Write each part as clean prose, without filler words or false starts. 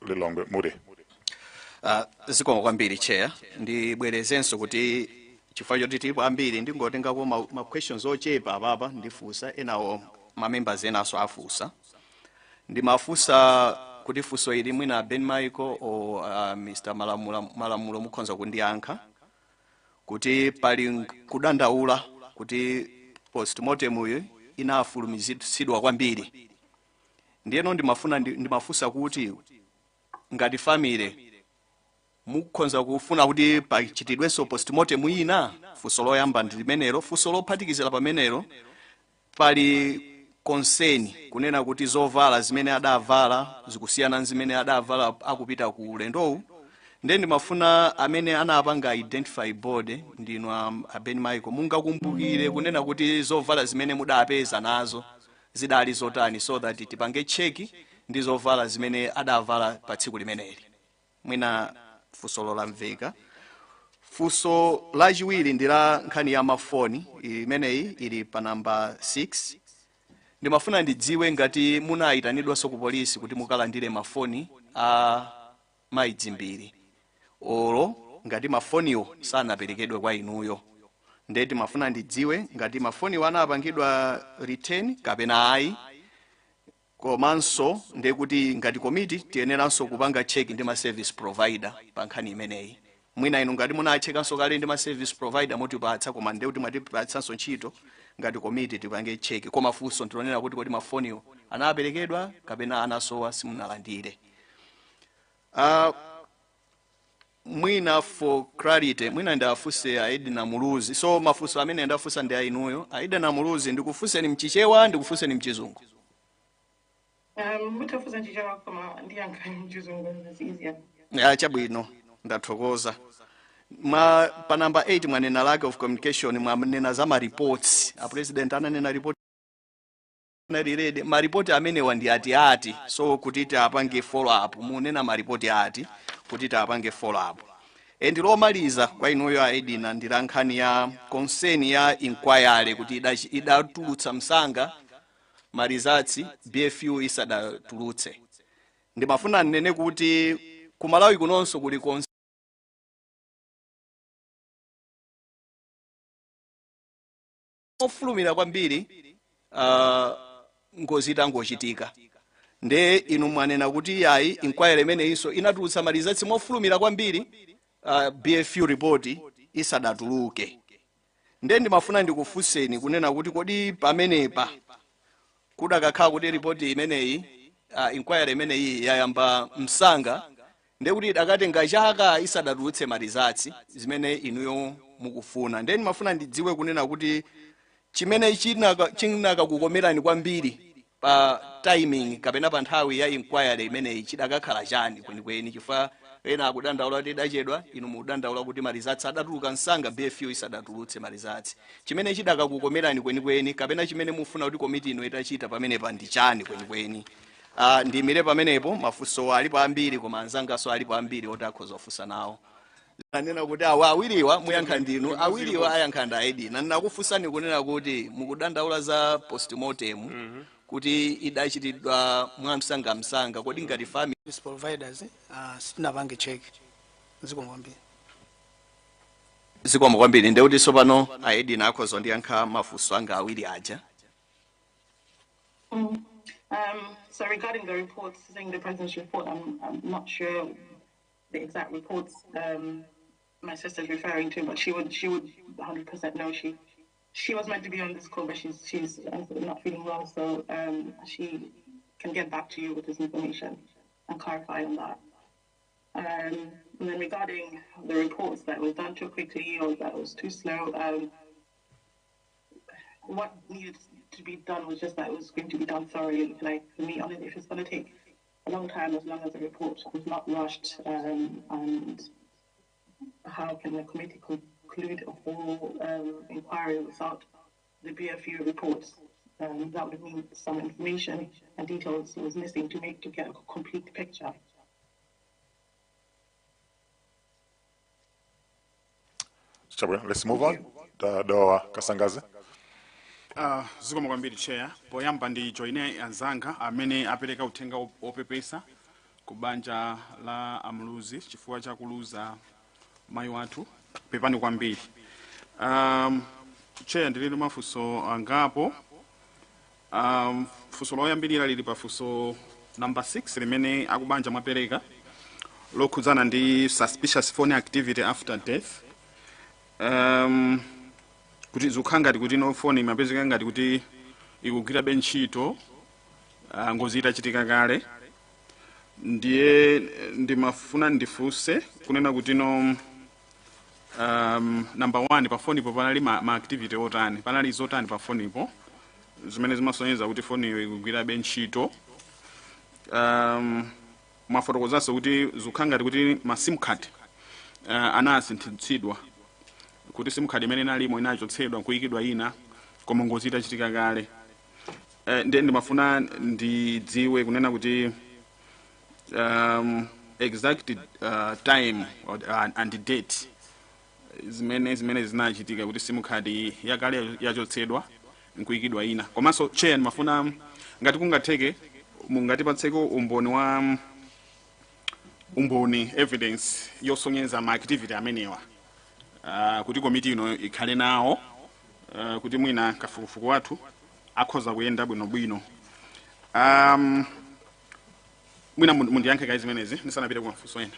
lilongwe muri. Zikomo kwambiri chair ndibwerezenso kuti chifukwa choti tilipo ambiri ndingotengako ma questions ochepa apapa ndifunsa enawo ma members enaso afunsa ndimafunsa kuti funso ili mwina Ben Michael o Mr. Malamulo mukhoza kundiyankha kuti pali kudandaula kuti postmortem uyu inafulumizitsidwa kwambiri ndiyeno ndimafunsa kuti ngati family mukhoza kufuna kuti pachitidwenso postmortem ina funso loyamba ndi limenelo funso lophatikizira pamenelo pali concern kunena kuti zovala zimene adavala zikusiyana zimene adavala akupita ku ulendowu ndiye ndimafuna amene anapanga identify board ndinu Ben Michael mungakumbukire kunena kuti zovala zimene mudapeza nazo zidali zotani so that tipange check ndi zovala zimene adavala pa tsiku limeneli mwina funso lolamveka. Funso lachiwiri ndi la nkhani ya mafoni imeneyi ili pa namba 6 ndimafuna ndidziwe ngati munayitanidwanso ku polisi kuti mukalandire mafoni a Mayi Dzimbiri olo ngati mafoniwo sanaperekedwe kwa inuyo ndiye timafuna ndidziwe ngati mafoniwo anapangidwa return kapena ayi komanso ndiye kuti ngati komiti tiyeneranso kupanga check ndi ma service provider pa nkhani imeneyi mwina inu ngati munachekanso kale ndi ma service provider mutipatsa koma ndiye kuti mwatipatsanso ntchito ngati komiti tipange check koma funso ndilonena kuti kodi mafoniwo anaperekedwa kapena anasowa simunalandire. Mwina for clarity mwina ndafunse Edina Muluzi so mafunso amene ndafunsa ndi ainuyo Edina Muluzi ndikufuseni mchichewa ndikufuseni mchizungu. Mutafuza nchichewa koma ndiyankha mchizungu easier. Chabwino ndathokoza. Pa number 8 mwanena lack of communication mwanena za ma reports a president ananena report ma report amene wandi ati so kuti apange follow up munena ma report ati kuti apange follow up and lomaliza kwa inuyo Edina ndila nkhani ya concern ya inquiry kuti idatulutsa msanga marizatsi BFU isadatulutse ndimafuna nene kuti kumalawi kunonso kuli ofulumira kwambiri ngozi tangochitika nde inu mwanena kuti yayi inquiry imene iso inatulutsa marizatsi mofulumira kwambiri BFU report isadatuluke nde ndimafuna ndikufunseni kunena kuti kodi pamenepa kudakakhala kuti report imeneyi inquiry imeneyi yayamba msanga nde kuti idakatenga chaka isadatulutse marizatsi zimene inuyo mukufuna nde ndimafuna ndidziwe kunena kuti chimene chinaka kukomerani kwambiri pa timing kapena pa nthawi ya inquiry imeneyi chidakakhala chani kwenikweni chifukwa ena akudandaula kuti idachedwa inu mudandaula kuti marizatsi adatuluka msanga BFU isadatulutse marizatsi chimene chidakakukomerani kwenikweni kapena chimene mufuna kuti komiti ino itachita pamenepa ndi chani kwenikweni. Ndimire pamenepo mafunso alipo ambiri koma anzangaso alipo ambiri oti akhoza kufunsa nawo nanena kuti awiriwa muyankha ndinu awiriwa ayankha ndi Edina nakufunsani kunena kuti mukudandaula za postmortem kuti idachitidwa mwamsanga kodi ngati family providers sitinapange check zikomo kwambiri nde kuti sopano Edina akhoza ndiyankha mafunso anga awiri aja. So regarding the reports, saying the president's report, I'm not sure the exact reports my sister's referring to, but she would 100% know. She was meant to be on this call, but she's not feeling well, so she can get back to you with this information and clarify on that. And then regarding the reports that was done too quickly or that was too slow, what needed to be done was just that it was going to be done thoroughly. Like for me, honestly, if it's going to take a long time, as long as the report was not rushed, and how can the committee conclude a whole inquiry without the BFU reports? That would mean some information and details was missing to get a complete picture. Let's move on. Doa Kasangaze. Zikomo kwambiri chair poyamba ndi joine anzanga amene apereka uthenga opepesa kubanja la Muluzi chifukwa cha kuluza mayi wathu pepani kwambiri. Chair ndilili mafunso angapo. Funso loyambirira lili pa funso number 6 limene akubanja mwapereka lokhudzana ndi suspicious phone activity after death. Kuti zikukhala ngati kuti no phone imapezeka ngati kuti ikugwirabe ntchito ngozi itachitika kale. Ndiye ndimafuna ndifunse kunena kuti no number 1 pa phone ipo panali ma activity otani, panali zotani pa phone ipo zimene zimasonyeza kuti phone iyo ikugwirabe ntchito. Mwafotokozanso kuti zikukhala ngati kuti ma sim card anasinthitsidwa, kuti sim card imene inalimo inachotsedwa kuyikidwa ina koma ngozi itachitika kale. Ndiye ndimafuna ndidziwe kunena kuti exact time and date zimene zinachitika kuti sim card yakale yachotsedwa nkuyikidwa ina. Komanso chair ndimafuna ngati kungatheke mungatipatseko umboni evidence yosonyeza ma activity amenewa kuti komiti ino ikhale nawo kuti mwina kafukufuku wathu akhoza kuyenda bwinobwino. Mwina mundiyankhe kayi zimenezi ndisanapite ku mafunso ena.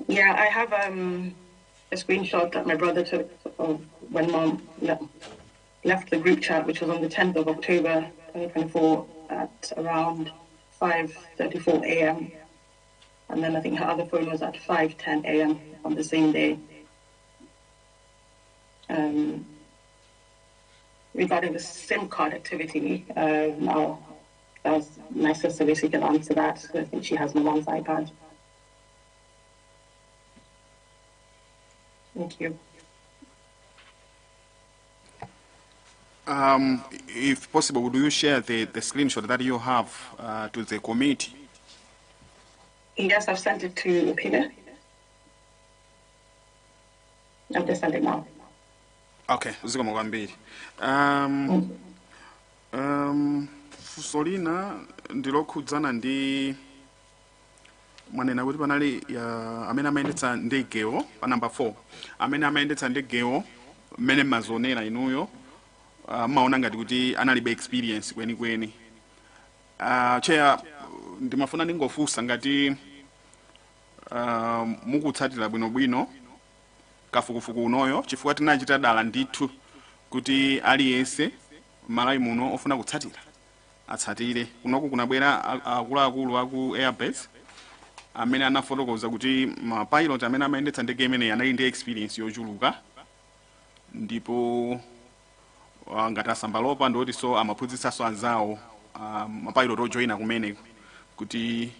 Yeah, I have a screenshot that my brother took of when Mom left the group chat, which was on the 10th of October 2024 at around 5:34 a.m. And then I think her other phone was at 5:10 a.m. on the same day. Regarding the SIM card activity, now that was my sister basically can answer that. I think she has my mom's iPad. Thank you. If possible, would you share the screenshot that you have to the committee? Yes, I've sent it to Peter. I've just sent it now. Okay, zikomo kwambiri. Funso lina ndilokhudzana ndi mwanena kuti panali amene amayendetsa ndegewo pa number 4 amene amayendetsa ndegewo mmene mazonera inuyo maona ngati kuti analibe experience kwenikweni. Chair ndimafuna ndingofunsa ngati mukutsatira bwinobwino kafukufuku unoyo chifukwa tinachita dala ndithu kuti aliyense malayi muno ofuna kutsatira atsatire. Kunoku kunabwera akuluakulu aku airbase amene anafotokoza kuti ma pilot amene amayendetsa ndege imene anali ndi experience yochuluka ndipo ngati asambalopa ndoti so amaphunzitsanso anzawo ma pilot ojoina kumene kuti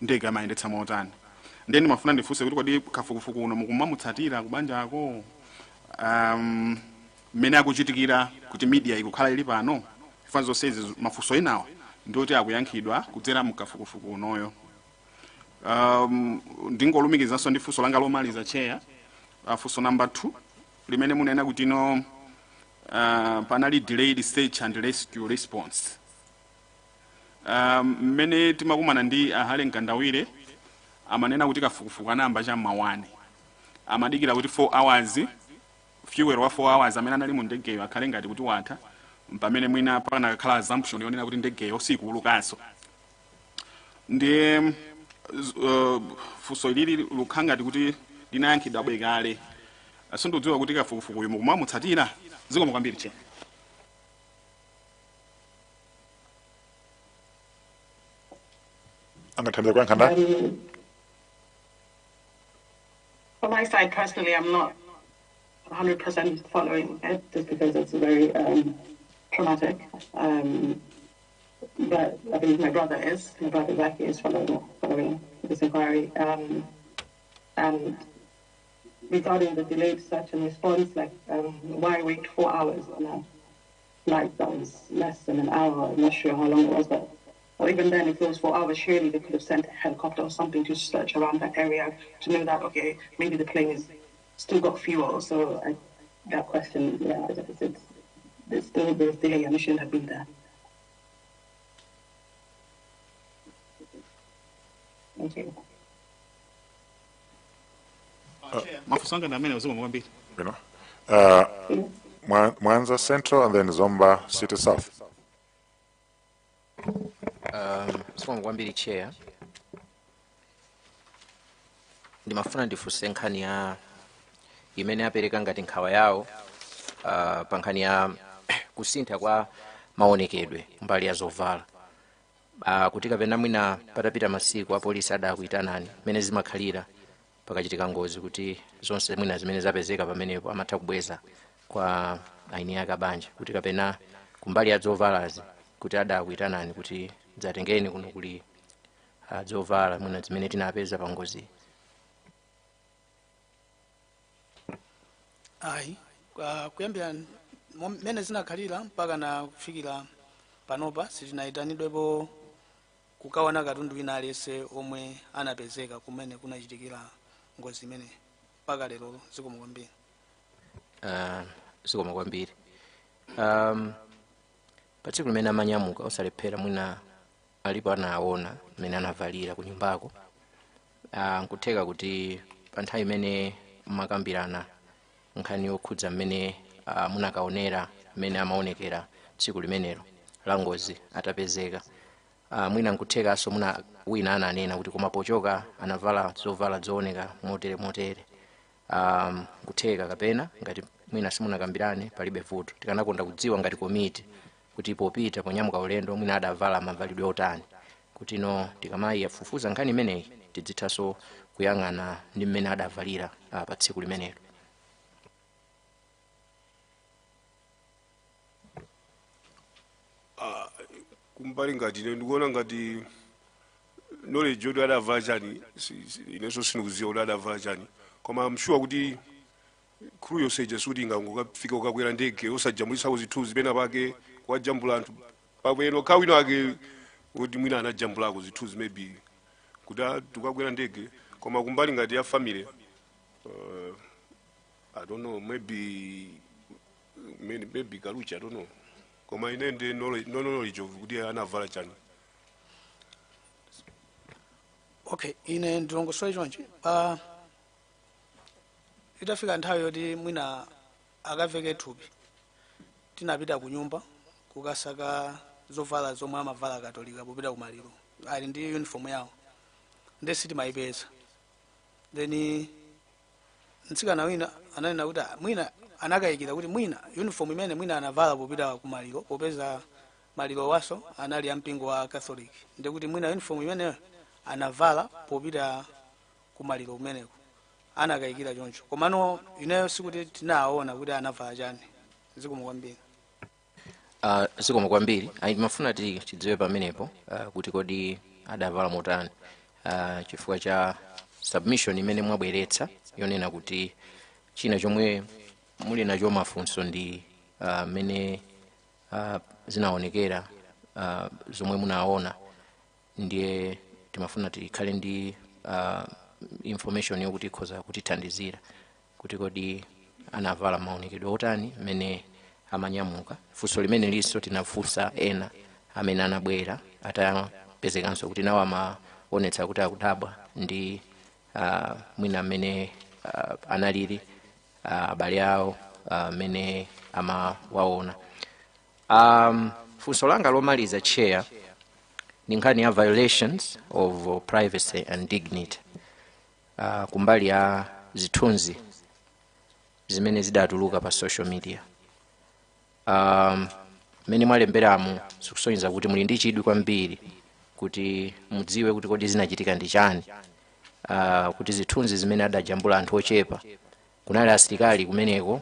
ndege amayendetsa motani. Ndiye ndimafuna ndifunse kuti kodi kafukufuku uno mukumamutsatira kubanja ako mmene akuchitikira kuti media ikukhala ili pano ifa zonsezi mafunso enawa ndoti akuyankhidwa kudzera mukafukufuku unoyo. Ndingolumikizanso ndi funso langa lomaliza chair, funso number 2 limene munena kuti no panali delayed search and rescue response. Mmene timakumana ndi ahale nkandawire amanena kuti kafukufuku anayamba cham'ma 1 amadikira kuti 4 hours fewer wa 4 hours amene anali mu ndegeyo akhale ngati kuti watha pamene mwina pakanakhala assumption yonena kuti ndegeyo sikuulukanso. Ndiye funso ilili lukhala ngati kuti linayankhidwa kale asindidziwa kuti kafukufuku uyu mukumamutsatira. Zikomo kwambiri che. Angathandza kuyankhana. On my side, personally, I'm not 100% following it just because it's very traumatic. But I believe my brother Zaki is following this inquiry. And regarding the delayed search and response, like why wait 4 hours on a flight that was less than an hour? I'm not sure how long it was, but or even then, if it was 4 hours, surely they could have sent a helicopter or something to search around that area to know that, okay, maybe the plane is still got fuel. So that question, yeah, there's still a bit of delay and it shouldn't have been there. Thank you. Mafunso anga ndi amene uzikoma kwambiri. You know, Mwanza Central and then Zomba City South. Uzikoma kwambiri chair. Ndimafuna ndifunse nkhani ya imene apereka ngati nkhawa yawo pa nkhani ya kusintha kwa maonekedwe mbali ya zovala. Kuti kapena mwina patapita masiku apolisi adakuyitanani mene zimakhalira pakachitika ngozi kuti zonse mwina zimene zapezeka pamenepo amatha kubweza kwa aini akubanja kuti kapena kumbali ya zovalazi kuti adakuyitanani kuti dzatengeni kuno kuli zovala mwina zimene tinapeza pa ngozi. ayi kuyambira mene zinakhalira mpaka na kufikira panopa sitinayitanidwepo kukaona katundu wina aliyense omwe anapezeka kumene kunachitikira ngozi imene mpaka lero. Zikoma kwambiri. Zikoma kwambiri. Pa tsiku limene amanyamuka osalephera mwina alipo anaona mmene anavalira ku nyumbako, nkutheka kuti pa nthawi imene makambirana nkhani yokhudza mmene munakaonera mmene amaonekera tsiku limenelo la ngozi atapezeka, mwina nkuthekaso muna wina ananena kuti koma pochoka anavala zovala zooneka motere nkutheka kapena ngati mwina simunakambirane palibe vuto. Tikanakonda kudziwa ngati komiti kuti popita ponyamuka ulendo mwina adavala mavalidwe otani kuti no tikamayi afufuza nkhani imeneyi tidzithaso kuyang'ana ndi mmene adavalira pa tsiku limenelo. Kumbali ngati ndikuona ngati knowledge yoti adavala chani inenso sindikudziwa kuti adavala chani, koma I'm sure kuti crew yonse jesuti ingangokafika ukakwera ndege osajambulitsako zithunzi pena pake kwajambula anthu pabwino kawino ake kuti mwina anajambulako zithunzi maybe kuti tukakwera ndege, koma kumbali ngati ya family I don't know, maybe Kaluchi, I don't know. Koma ine ndi knowledge of kuti anavala chani. Okay, ine ndilongosola chonchi. Itafika nthawi yoti mwina akaveke thupi tinapita ku nyumba kukasaka zovala zomwe amavala Katolika popita ku maliro, ali ndi uniform yawo ndi sitimayipeza. Then mtsikana wina ananena kuti mwina anakayikira kuti mwina uniform imene mwina anavala popita ku maliro popeza maliro waso anali ampingo wa Catholic, ndi kuti mwina uniform imene anavala popita ku maliro kumeneko anakayikira choncho, komano ineyo sikuti tinaona kuti anavala chani. Zikoma kwambiri. Zikoma kwambiri. Mafuna tidziwe pamenepo kuti kodi adavala motani chifukwa cha submission imene mwabweretsa yonena kuti china chomwe muli nacho mafunso ndi mmene zinaonekera zomwe munaona, ndiye timafuna tikhale ndi information yokuti ikhoza kutithandizira kuti kodi anavala maonekedwe otani mmene amanyamuka. Funso limene liso tinafunsa ena amene anabwera atapezekanso kuti nawo amaonetsa kuti akudabwa ndi mwina mmene analili abale awo mmene amawaona. Funso langa lomaliza chair ndi nkhani ya violations of privacy and dignity kumbali ya zithunzi zimene zidatuluka pa social media. Mmene mwalemberamu zikusonyeza kuti muli ndi chidwi kwambiri kuti mudziwe kuti kodi zinachitika ndi chani, kuti zithunzi zimene adajambula anthu ochepa kunali asilikali kumeneko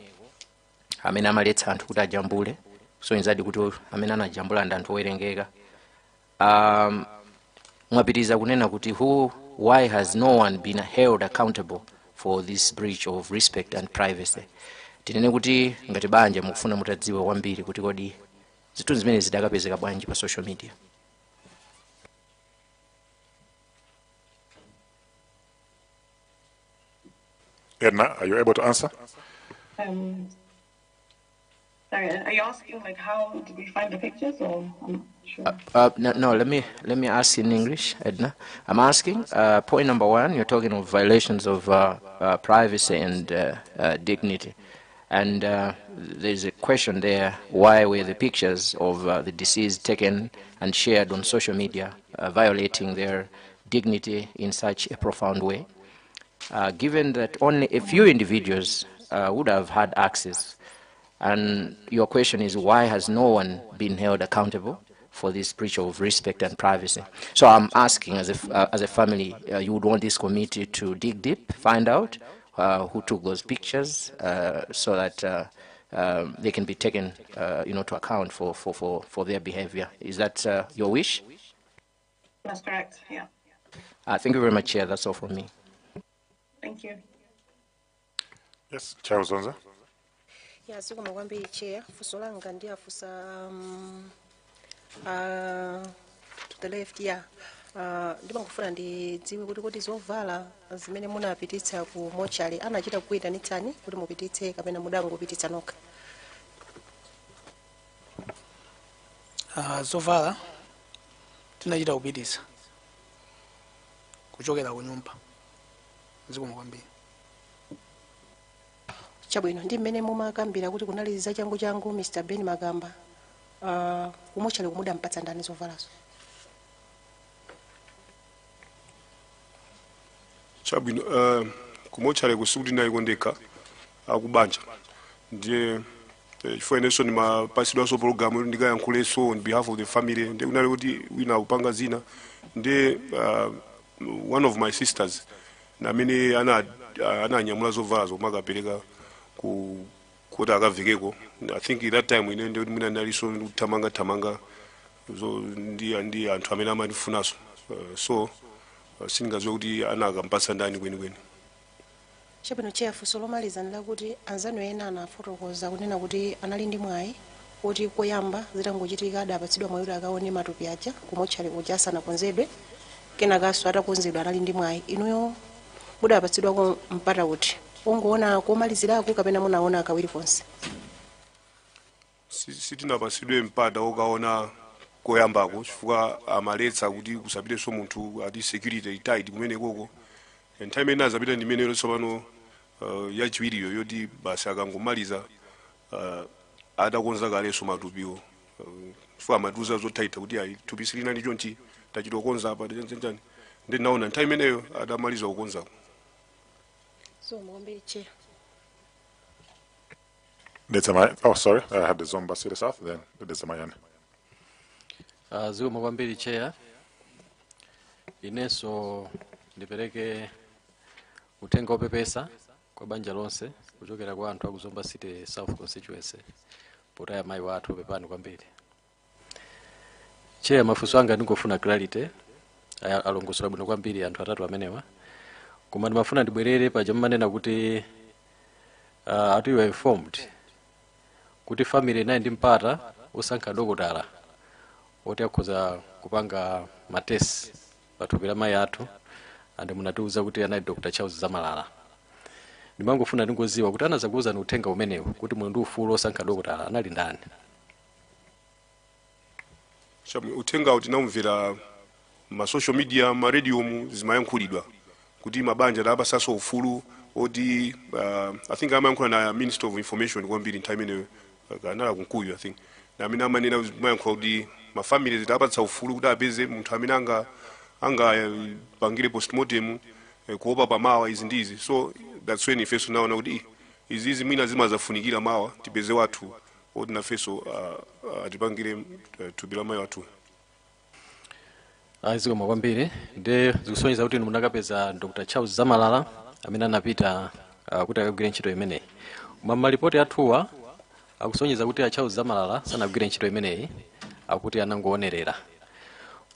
amene amaletsa anthu kuti ajambule, kusonyezadi kuti amene anajambula ndi anthu owerengeka. Mwapitiriza kunena kuti why has no one been held accountable for this breach of respect and privacy. Tinene kuti ngati banja mukufuna mutadziwe kwambiri kuti kodi zithunzi zimene zidakapezeka bwanji pa social media. Edna, are you able to answer? Thank Sorry, are you asking like how did we find the pictures, or I'm not sure. No, let me ask in English, Edna. I'm asking, point number 1, you're talking of violations of privacy and dignity. And there's a question there, why were the pictures of the deceased taken and shared on social media, violating their dignity in such a profound way? Given that only a few individuals would have had access, and your question is, why has no one been held accountable for this breach of respect and privacy? So I'm asking, as a family, you would want this committee to dig deep, find out who took those pictures, so that they can be taken, to account for their behavior. Is that your wish? That's correct. Yeah. Thank you very much, Chair. That's all from me. Thank you. Yes, Chair Zonza. Yeah, zikomo kwambiri Chair. Funso langa ndiyafunsa to the left, yeah. Ndimangofuna ndidziwe kuti zovala zimene munapititsa ku mochari anachita kuyitanitsani kuti mupititse kapena mudangopititsa nokha? Zovala tinachita kupititsa kuchokera ku nyumba. Zikomo kwambiri. Chabwino, ndi mmene mumakambira kuti kunali zachangu Mr. Ben Magamba kumochari kumudampatsa ndani zovalazo? Chabwino, kumochari kusukuti naikondeka akubanja. Ndiye chifukwa ineso ndimapasidwanso programu ndikayankhulenso on behalf of the family. Ndiye kunali kuti wina kupanga zina. Ndiye one of my sisters namene ananyamula zovala zomwe akapereka kuti akavikeko. I think at that time ine ndiye mwina ndaliso tamanga so ndi anthu amene amatifunaso. So singaziwe kuti anakampatsa ndani kwenikweni. Chabwino Chair, funso lomaliza ndilakuti anzanu ena anafotokoza kunena kuti anali ndi mwayi kuti koyamba zitangochitika adapatsidwa mwayi kuti akaone matupi aja kumochari kuja asanakonzedwe, kenakaso atakonzedwa anali ndi mwayi. Inuyo mudapatsidwako mpata kuti ungoona komalizirako kapena munaona kawiri konse? Sitinapatsidwe mpata okaona koyambako chifukwa amaletsa kuti kusapiteso munthu ati security tight kumene koko. Nthawi imene azapita ndi imene tsopano yachiwiriyo yoti basi akangomaliza atakonza kalenso matupiwo. Chifukwa amatiuza zotaita kuti ayi thupi silinali chonchi tachitokonza apa chanchani. Ndi naona nthawi imeneyo adamaliza kukonzako. So mwambiri Chair. Oh, sorry, I had the Zomba City South, then the Mayane. Zikomo kwambiri Chair. Ineso ndipereke uthenga opepesa kwa banja lonse kuchokera kwa anthu aku Zomba City South constituency potaya mayi wathu pepani kwambiri. Chair, mafunso anga ndingofuna clarity alongosola bwino kwambiri anthu atatu amenewa. Koma ndimafuna ndibwerere paja mmanena kuti ati you are informed kuti family nayi ndi mpata osankha dokotala oti akhoza kupanga matesi pathupi la mayi athu, ande munatiuza kuti anali Dr. Charles Zamalala. Ndimangofuna ndingoziwa kuti anazakuuzani uthenga umenewu kuti muli ndi ufulu osankha dokotala anali ndani? Uthenga uti naumvera ma social media, ma radio zimayankhulidwa kuti mabanja apasaso ufulu oti I think amayankhula na Minister of Information kwambiri nthawi imeneyo kanala kunkuyu I think. Na amene amanena mayankhula kuti ma families apatsa ufulu kuti apeze munthu amene anga pangire postmortem kuopa pamawa izi ndizi. So that's when ifeso naona kuti izi mwina zimazafunikira mawa tipeze wathu oti nafeso atipangire thupi la mayi wathu. Zikomo kwambiri. Ndi zikusonyeza kuti munakapeza Dr. Charles Zamalala amene anapita kuti akagwire ntchito imeneyi. Koma malipoti athuwa akusonyeza kuti Charles Zamalala sanagwire ntchito imeneyi, akuti anangoonerera.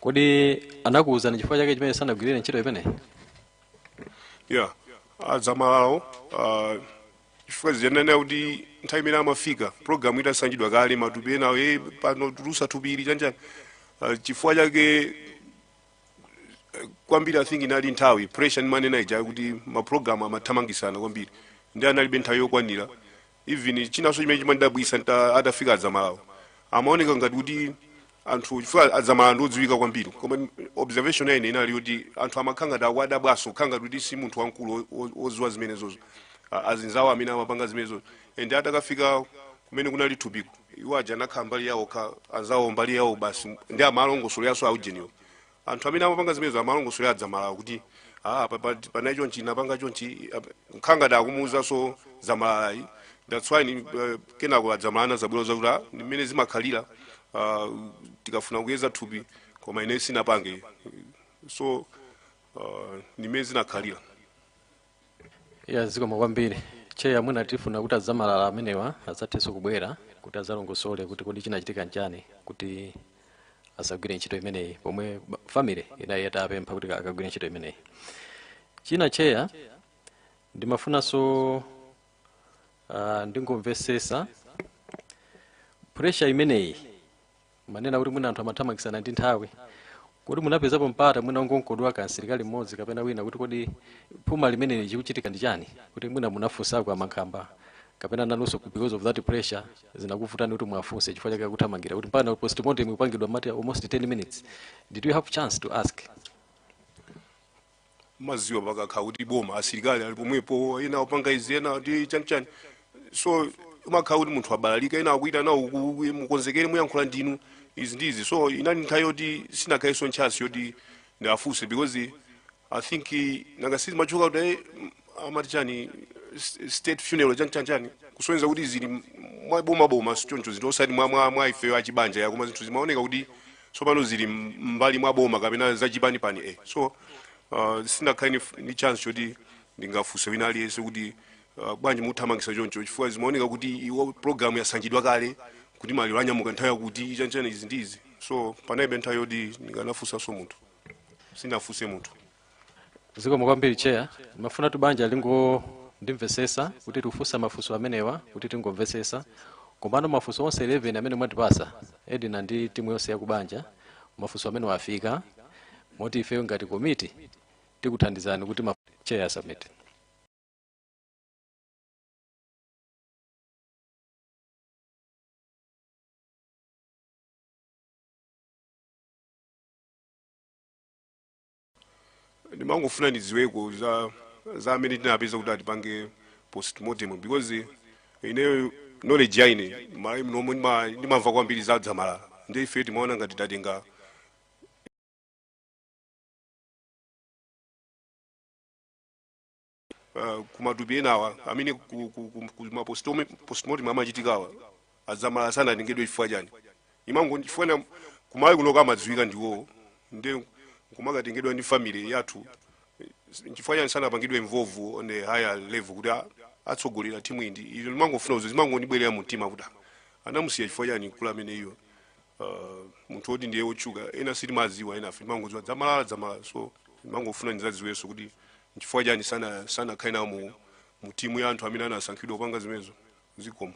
Kodi anakuwuzani chifukwa chake chimene sanagwirire ntchito imeneyi? Yeah, Zamalala chifukwa zijanena kuti nthawi imene amafika program itasanjidwa kale matupi ena pano tulusa tupiri chanjani. Chifukwa chake kwambiri I think inali nthawi pressure ni manena ija kuti ma program amathamangisana kwambiri. Ndi analibe nthawi yokwanira even chinaso chimene chimanidabwitsa atafika adzamalawo amaoneka ngati kuti anthu chifukwa adzamala ndodziwika kwambiri koma observation ine inali kuti anthu amakhala ngati akwadabwaso khala ngati kuti si munthu wamkulu oziwa zimenezozo azinzawo amene amapanga zimenezozo ende atakafika kumene kunali thupiko iwo aja anakhala mbali yawo anzawo mbali yawo basi ndi amalongosoleranso aujeniwo anthu amene amapanga zimenezo amalongosolera adzamalawo kuti pana chonchi napanga chonchi khala ngati akumuwuzanso zamalalayi that's why kenako adzamalana zabwera zakuti mmene zimakhalira tikafuna kuyeza thupi koma ine sinapange so nimene zinakhalira zikoma kwambiri cheya mwina tifuna kuti adzamalala amenewa adzathenso kubwera kuti adzalongosole kuti kodi chinachitika nchani kuti asagwire ntchito imeneyi pomwe family inayi atapempha kuti akagwire ntchito imeneyi. China cheya ndimafunanso ndingomvesesa pressure imeneyi manena kuti mwina anthu amathamangisana ndi nthawi kuti munapezapo mpata mwina ungonkodwa kansilikali mmodzi kapena wina kuti kodi phuma limene chikuchitika ndi chani kuti mwina munafunsako amankhamba kapena nanunso because of that pressure zinakuvutani kuti mwafunse chifukwa chake kuthamangira kuti mpana postmortem ikupangidwa mati almost 10 minutes. Did you have chance to ask? Maziwa pakakhala kuti boma asilikali ali pomwepo ena opanga izi ena ndi chani so umakhala kuti munthu abalalika ena akuita nawo mukonzekere muyankhula ndinu izi ndizi so inali nthawi yoti sinakhalenso ntchasi yoti ndiafunse because I think nangasizi machoka kuti amati chani state funeral chani kusonyeza kuti zili mwaboma choncho zinthu osati mwa ife achibanja yakoma zinthu zimaoneka kuti tsopano zili mbali mwa boma kapena zachipani pani so sinakhale ni chance choti ndingafunse wina aliyense kuti bwanji muthamangisa choncho chifukwa zimaoneka kuti iwo program yasankhidwa kale kuti maliro anyamuka nthawi yakuti chani izi ndizi so panaibe nthawi yoti ndinganafunsanso munthu sinafunse munthu. Zikoma kwambiri cheya mafuna tubanja lingo ndimvesesa kuti tifunsa mafunso amenewa kuti tingomvesesa komano mafunso onse 11 amene mwatipasa Edina ndi timu yonse yakubanja mafunso amene wafika moti ifeyo ngati komiti tikuthandizani kuti cheya submit. Ndimangofuna ndidziweko za amene tinapeza kuti atipange postmortem because ineyo knowledge yaine ndimamva kwambiri za dzamala ndi ife timaona ngati tatenga kumatupi enawa amene kuma postmortem amachitikawa adzamala sanatengedwe chifukwa chani imangofuna kumali kunoka amadziwika ndiwo ndi kumakatengedwa ndi family yathu chifukwa chani sanapangidwe involve on a higher level kuti atsogolera timu indi izo ndimangofuna uzo zimangondibwerera mu mtima kuti anamusiya chifukwa chani kula amene iyo munthu woti ndiye wotchuka ena sitimaziwa ena afe ndimangodziwa dzamala so ndimangofuna ndizadziwenso kuti chifukwa chani sanakhale nawo mu timu ya anthu amene anasankhidwa kupanga zimenezo zikoma.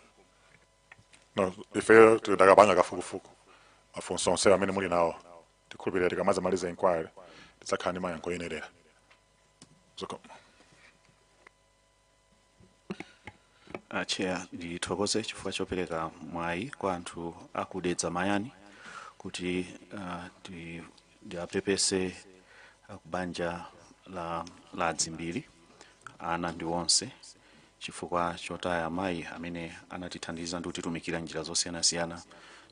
No, ife tidakapanga kafukufuku mafunso onse amene muli nawo tikhulupirira tikamazamaliza inquiry tidzakhala ndi mayankho oyenerera. Chair ndithokoze chifukwa chopereka mwayi kwa anthu akudedza mayani kuti ndiapepese akubanja la Dzimbiri ana ndi onse chifukwa chotaya mayi amene anatithandiza ndi kutitumikira njira zosiyanasiyana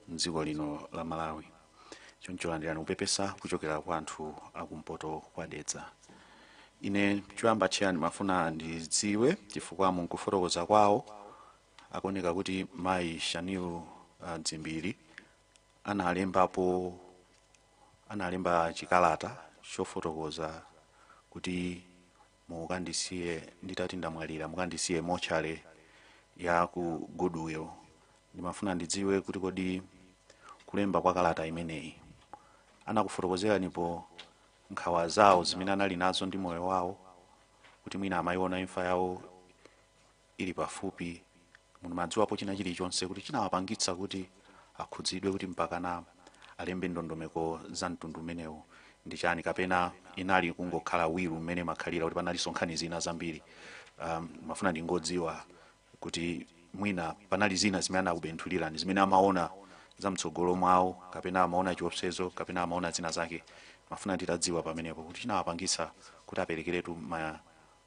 mdziko lino la Malawi. Choncho landirani kupepesa kuchokera kwa anthu akumpoto kwa dedza. Ine choyamba cheya ndimafuna ndidziwe chifukwa munkufotokoza kwawo akuoneka kuti mayi Shanil Dzimbiri analemba chikalata chofotokoza kuti mukandisiye nditati ndamwalira mukandisiye mochale ya ku Goodwill. Ndimafuna ndidziwe kuti kodi kulemba kwa kalata imeneyi anakufotokozeranipo nkhawa zawo zimene anali nazo ndi moyo wawo kuti mwina amayiona imfa yawo ili pafupi mumadziwapo china chilichonse kuti chinawapangitsa kuti akhudzidwe kuti mpakana alembe ndondomeko za mtundu umenewo ndi chani kapena inali kungokhala wiru mmene makhalira kuti panali nkhani zina zambiri. Mafuna ndingodziwa kuti mwina panali zina zimene anakubenthulirani zimene amaona za mtsogolo mwawo kapena amaona chiopsezo kapena amaona zina zake mafuna titadziwa pamenepo kuti chinawapangisa kuti aperekeretu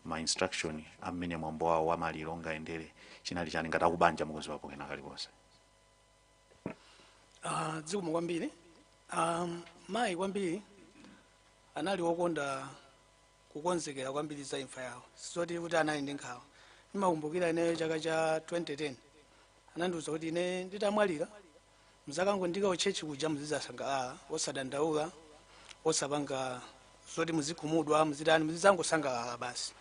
ma instruction amene mwambo wawo wa maliro ungaendere chinali chani ngati akubanja mukuziwapo kena kalikonse. Dziko kwambiri mayi kwambiri anali wokonda kukonzekera kwambiri za imfa yawo sizoti kuti anali ndi nkhawa. Ndimakumbukira ine chaka cha 2010 anandiuza kuti ine nditamwalira muzakangondika uchechi kuja muzizasangalala osadandaula osapanga zoti muzikhumudwa muzitani muzizangosangalala basi.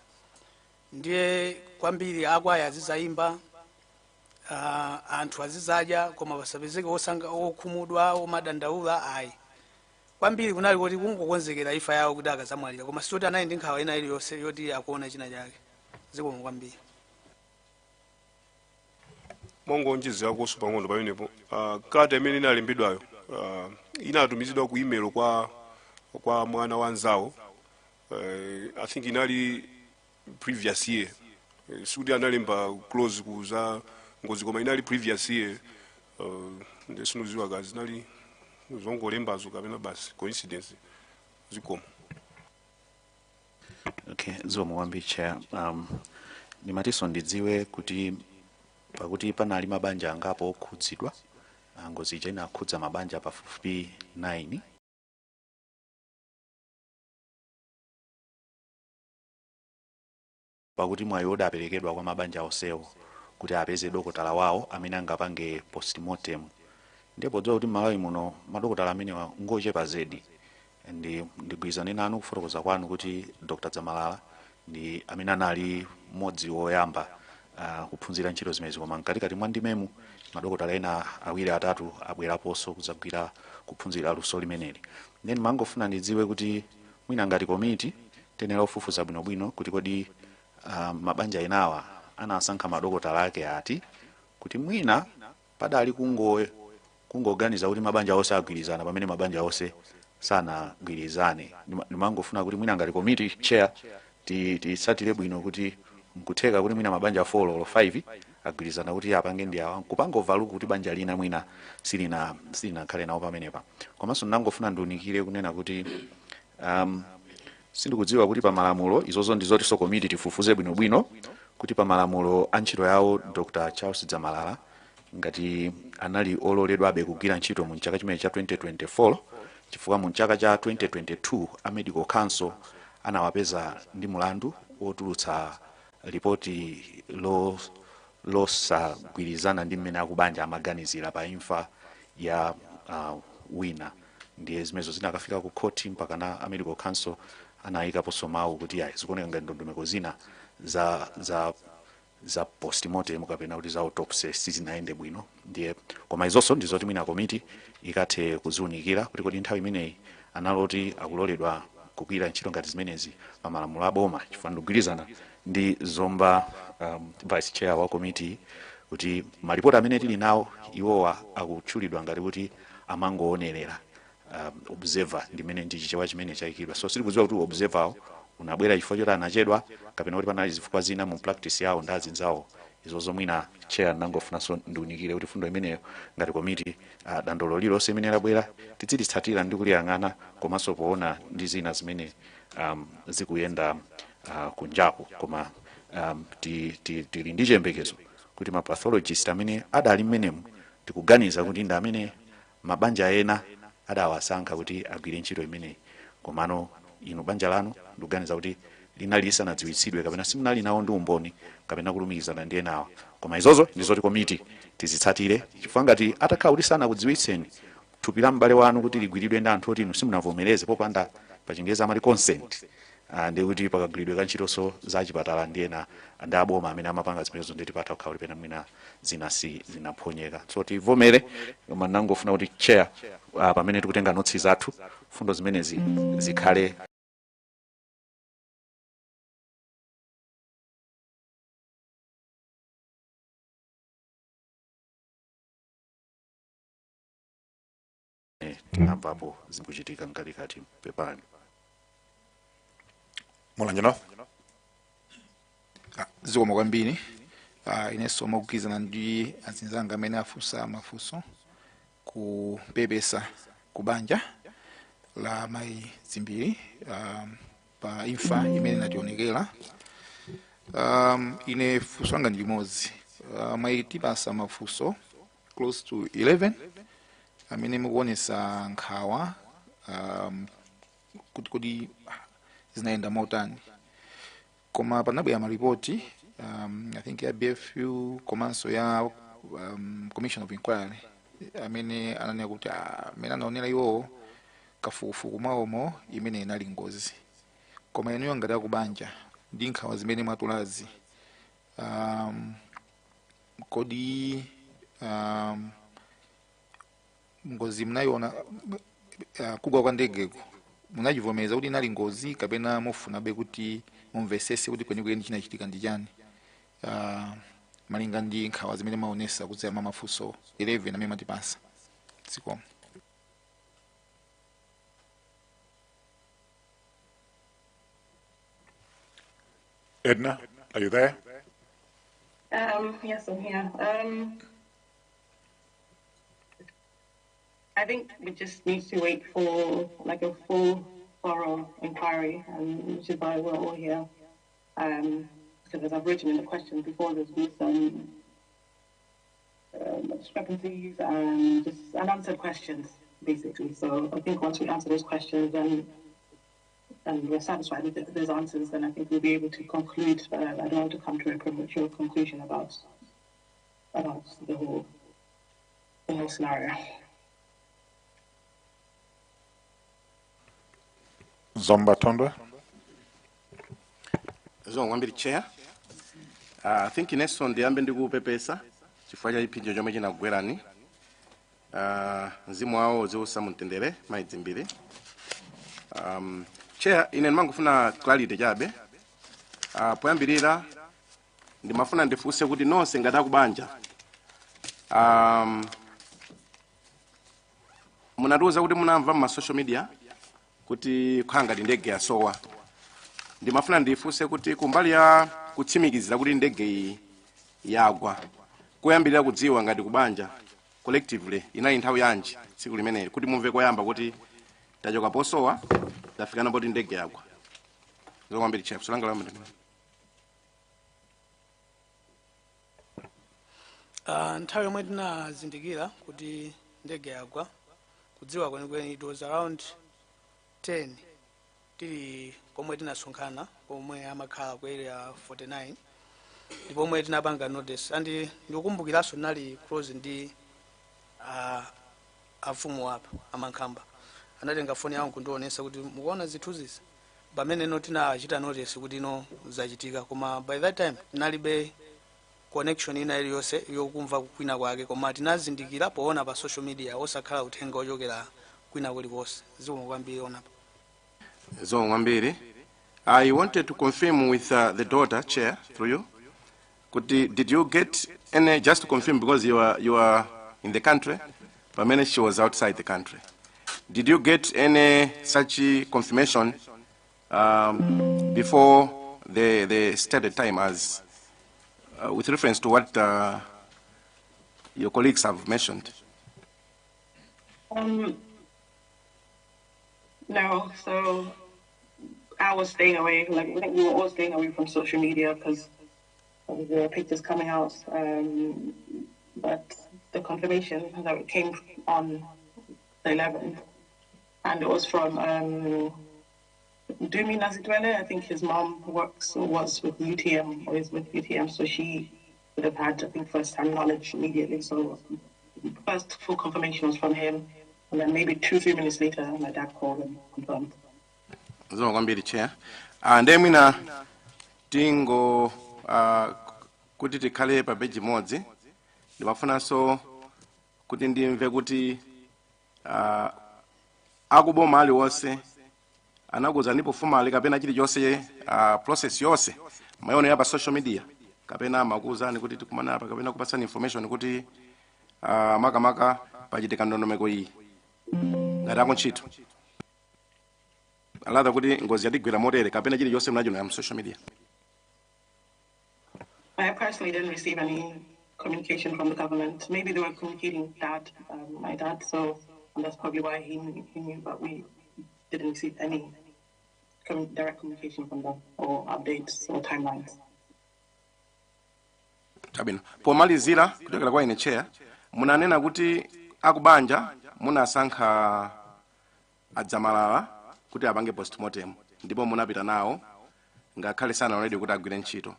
Ndiye kwambiri akwaya azizayimba anthu azizadya koma pasapezeke okhumudwa omadandaula ayi. Kwambiri kunali kuti kungokonzekera imfa yawo kuti akazamwalira koma sizoti anali ndi nkhawa ina iliyonse yoti akuona china chake. Dziko kwambiri. mongonjezera koso pang'ono pamenepo kati imene inalembedwayo inatumizidwa ku email kwa mwana wanzawo. I think inali previous year sudi analemba close kuza ngozi koma inali previous year ndesinuziwa kazi nali zongolembazo kapena basi coincidence zikoma. Okay, zomwe kwambiri chair. Nimatiso ndidziwe kuti pakuti panali mabanja angapo okhudzidwa ngozi ija inakhudza mabanja pafupi 9 pakuti mwayi udaperekedwa kwa mabanja onsewo kuti apeze dokotala wawo amene angapange postmortem. Ndipo dziwa kuti Malawi muno madokotala amene ngochepa zedi ndigwirizane nanu kufotokoza kwanu kuti Dr. Zamalala ndi amene anali mmodzi woyamba kuphunzira ntchito zimezi koma mkatikati mwa ndimemu madokotala ena awiri atatu abweraponso kudzagwira kuphunzira luso limeneli. Then mangofuna ndidziwe kuti mwina ngati komiti tenera ufufuza bwinobwino kuti kodi mabanja enawa anasankha madokotala ake ati kuti mwina padali kungoganiza kuti mabanja onse agwirizana pamene mabanja onse sanagwirizane. Ndimangofuna kuti mwina ngati komiti chair tisatire bwino kuti mkutheka kuti mwina mabanja 4 or 5 agwirizana kuti apange ndi awa kupanga overlook kuti banja lina mwina silina khale nawo pamenepa. Komanso ndangofuna ndiunikire kunena kuti sindikudziwa kuti pamalamulo izozo ndizoti so committee tifufuze bwinobwino kuti pamalamulo antchito yawo Dr. Charles Zamalala ngati anali ololedwabe kugwira ntchito mu chaka chimene cha 2024 chifukwa mu chaka cha 2022 a medical council anawapeza ndi mulandu wotulutsa ripoti losagwirizana ndi mmene akubanja amaganizira pa imfa ya wina. Ndiye zimezo zinakafika ku court mpaka na a medical council anayikapo somawu kuti zikuoneka ngati ndondomeko zina za postmortem kapena kuti za autopsy sizinaende bwino. Ndiye koma izonso ndizoti mwina komiti ikathe kuziunikira kuti kodi nthawi imeneyi analoti akuloledwa kugwira ntchito ngati zimenezi pamalamulo aboma chifukwa ndikugwirizana ndi zomba vice chair wa komiti kuti malipoti amene tili nawo iwowa akutchulidwa ngati kuti amangoonerera observer ndimene ndi chichewa chimene chayikidwa. So sikudziwa kuti observer unabwera chifukwa choti anachedwa kapena kuti panali zifukwa zina mu practice yawo ndi azinzawo. Izozo mwina chair nangofunanso ndiunikire kuti fundo imeneyo ngati komiti dandolo lilonse imene labwera tizilitsatira ndi kuliyang'ana komanso poona ndi zina zimene zikuyenda kunjaku koma tili ndi chiyembekezo kuti ma pathologist amene adali mmenemu tikuganiza kuti ndi amene mabanja ena adawasankha kuti agwire ntchito imeneyi. Komano inu banja lanu ndikuganiza kuti linali lisanadziwitsidwe kapena simunali nawo ndi umboni kapena kulumikizana ndi enawa. Koma izozo ndizoti komiti tizitsatire chifukwa ngati atakhala kuti sanakudziwitseni thupi la m'bale wanu kuti ligwiridwe ndi anthu oti inu simunavomereze popanda pachingerezi amati consent ndi kuti pakagwiridwe ka ntchitonso za chipatala ndi ena ndi aboma amene amapanga zimenezo ndi tipatha kukhala kuti pena mwina zinaphonyeka. So tivomere koma nangofuna kuti chair pamene tikutenga notsi zathu fundo zimenezi zikhale tinamvapo zikuchitika mkatikati pepani. Mulangino Zikoma kwambiri inenso mogwirizana ndi azinzanga amene afunsa mafunso kupepesa kubanja la mayi Dzimbiri pa imfa imene inationekera. Ine funso langa ndi limodzi. Mwatipasa mafunso close to 11 amene mukuonesa nkhawa kuti zinaenda motani, koma panabwera maripoti I think ya BFU komanso ya Commission of Inquiry amene ananena kuti amene anaonera iwo kafukufuku mwawomo imene inali ngozi, koma inuyo ngati akubanja ndi nkhawa zimene mwatulazi kodi ngozi mnayiona kugwa kwa ndegeko munachivomereza kuti inali ngozi kapena mufunabe kuti mumvesese kuti kwenikweni chinachitika ndi chani malinga ndi nkhawa zimene maonesa kudzera mafunso 11 amene mwatipasa? Zikomo. Edna, are you there? Yes, I'm here. I think we just need to wait for like a full, thorough inquiry, which is why we're all here. Because as I've written in the questions before, there's been some discrepancies and just unanswered questions, basically. So I think once we answer those questions and we're satisfied with those answers, then I think we'll be able to conclude. But I don't want to come to a premature conclusion about the whole scenario. Zomba Tondwe. Zomwe chair. I think inenso ndiyambe ndikupepesa chifukwa cha chipinjo chomwe chinagwerani. Mzimu wawo ziusa mumtendere mayi Dzimbiri. Chair, ine ndimangofuna clarity chabe. Poyambirira ndimafuna ndifunse kuti nonse ngati akubanja munatiuza kuti munamva ma social media kuti khanga ndi ndege yasowa. Ndimafuna ndifunse kuti kumbali ya kutsimikizira kuti ndege iyi yagwa kuyambirira kudziwa ngati kubanja collectively inali nthawi yanji tsiku limeneli kuti mumve koyamba kuti tachoka posowa tafikana poti ndege yagwa? Zokwambiri chef solanga lamba ndimene. Nthawi yomwe tinazindikira kuti ndege yagwa kudziwa kwenikweni it was around 10 tili komwe tinasonkhana komwe amakhala ku area 49 ndipo omwe tinapanga notice and ndikukumbukiranso nali close ndi afumu apa amankhamba anatenga foni yangu kundionesa kuti mukuona zinthu zizi pamene no tinachita notice kuti no zachitika, koma by that time tinalibe connection ina iliyonse yokumva kwina kwake, koma tinazindikira poona pa social media osakhala uthenga ochokera kwina kulikonse. Zomwe kwambiri onapa. Zomwe. I wanted to confirm with the daughter, Chair, through you. Did you get any, just to confirm because you are in the country, but many she was outside the country. Did you get any such confirmation before the stated time as with reference to what your colleagues have mentioned? No, so I was staying away. Like I think we were all staying away from social media because of the pictures coming out. But the confirmation that it came on the 11th, and it was from Dumi Nazidwele. I think his mom was with UTM, or is with UTM, so she would have had, I think, first-hand knowledge immediately. So first full confirmation was from him, and then maybe 2-3 minutes later, my dad called and confirmed. Zomwe Chair. And then mina tingo kuti tikhale pa page imodzi ndimafuna so kuti ndimve kuti akuboma aliwonse anakuza ndipo formally kapena chilichonse process yonse mayono ya pa social media kapena makuzani kuti tikumana apa kapena kupasani information kuti makamaka pachitika ndondomeko iyi ngati akuntchito alatha kuti ngozi yatigwera motere kapena chilichonse mnachino ya social media? I personally didn't receive any communication from the government. Maybe they were communicating my dad, so and that's probably why he knew, but we didn't receive any direct communication from them or updates or timelines. Chabwino pomalizira kuchokera kwa ine chair munanena kuti akubanja munasankha adzamwalira kuti apange postmortem ndipo munapita nawo ngakhale sana already kuti agwire ntchito.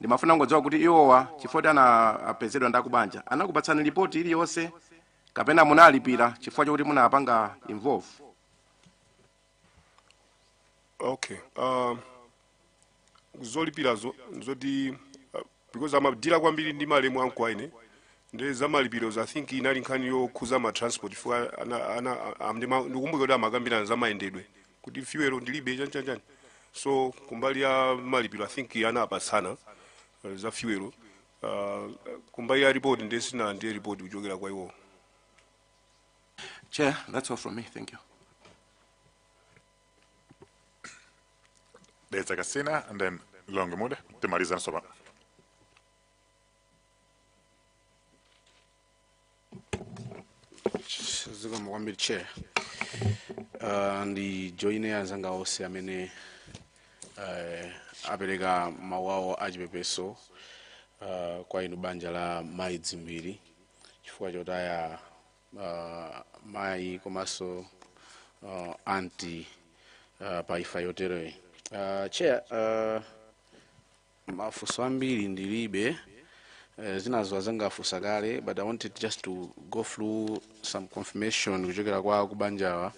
Ndimafuna ngodziwa kuti iwowa chifukwa anapezedwa ndi akubanja anakupatsani ripoti iliyonse kapena munalipira chifukwa chokuti munapanga involve? Okay. Zolipira zoti because amadila kwambiri ndi malemu anku aine ndi zamalipiro I think inali nkhani yokhuza ma transport chifukwa ndikumbuka kuti amakambirana za mayendedwe kuti fuel ndilibe chanchani, so kumbali ya malipiro I think anapatsana za fuel. Kumbali ya report ndesina ndiye report kuchokera kwa iwo. Chair, that's all from me. Thank you. There's a casina and then long mude timaliza nsoba. Zikomo kwambiri chair. Ndi joine anzanga onse amene apereka mawu awo achipepeso kwa inu banja la Mayi Dzimbiri chifukwa chotaya mayi komanso anti pa imfa yoteroyi. Chair, mafunso ambiri ndilibe zinazo zangafunsa kale, but I wanted just to go through some confirmation kuchokera kwa akubanjawa.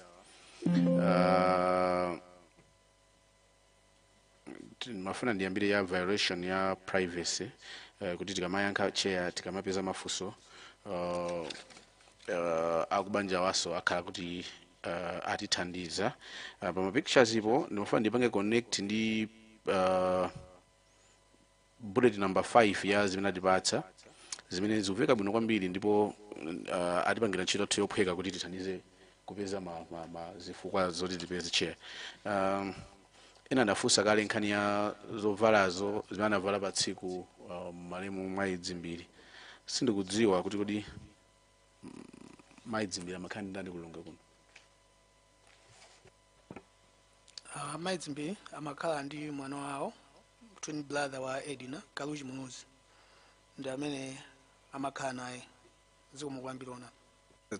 Mafuna ndiyambire ya violation ya privacy kuti tikamayankha chair tikamapeza mafunso akubanjawaso akhala kuti atithandiza. Pama pictures ipo ndimafuna ndipange connect ndi bullet number 5 ya zimene atipatsa zimene zikuveka bwino kwambiri ndipo atipangira ntchito yophweka kuti tithandize kupeza zifukwa zoti tipeze chair. Ena ndafunsa kale nkhani ya zovalazo zimene anavala pa tsiku malemu Mayi Dzimbiri. Sindikudziwa kuti kodi Mayi Dzimbiri amakhala ndani kulonga kuno. Mayi Dzimbiri amakhala ndi mwana wawo twin brother wa Edina Muluzi ndi amene amakhala naye. Zikomo kwambiri ona.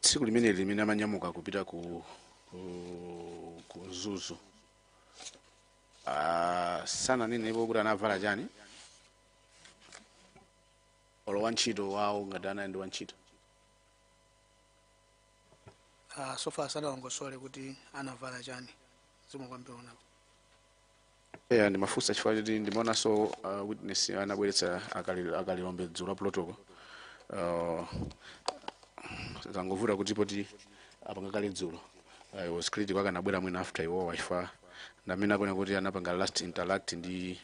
Tsiku limene amanyamuka kupita ku Zuzu sana nenepo kuti anavala chani olo wantchito wawo ngati anayi ndi wantchito. So far sanalongosole kuti anavala chani. Zikomo kwambiri ona. Ndimafunsa chifukwa choti ndimaonanso witness anabweretsa akalilombe dzulo la protocol. Zangovuta kuti poti apanga kale dzulo. I was critical akanabwera mwina after iwo waifa. Ndamene akone kuti anapanga last interact ndi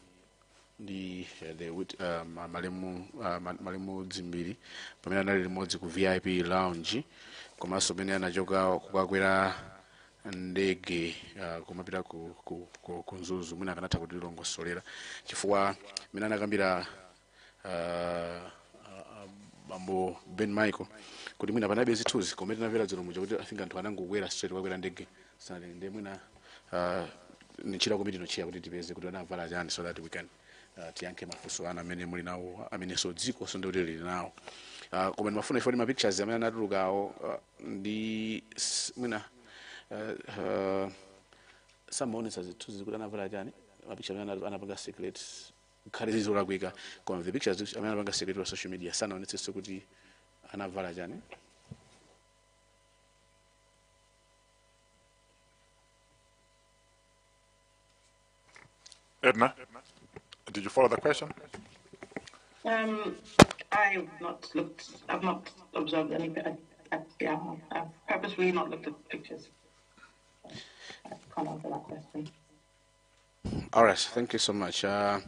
malemu Dzimbiri pamene anali limodzi ku VIP lounge komanso pamene anachoka kukakwera ndege kumapita ku Zuzu mwina akanatha kuti longosolera chifukwa mene anakambira bambo Ben Michael kuti mwina panabe zithuzi komete navera dzulo muja kuti I think anthu anangokwera straight kukakwera ndege sanali ndi mwina nichira komiti nochiya kuti tipeze kuti anavala chani so that we can tiyankhe mafunso ana amene muli nawo amene so dziko so ndi lili nawo. Koma ndimafuna ifoni ma pictures amene anatulukawo ndi mwina samaonesa zithuzi kuti anavala chani mapicture amene anapanga secret khale zizolakwika koma the pictures amene anapanga secret wa social media sanaonetsenso kuti anavala chani. Edna, did you follow the question? I've not observed anything. I've purposely not looked at pictures. I can't answer that question. All right, thank you so much. Chair,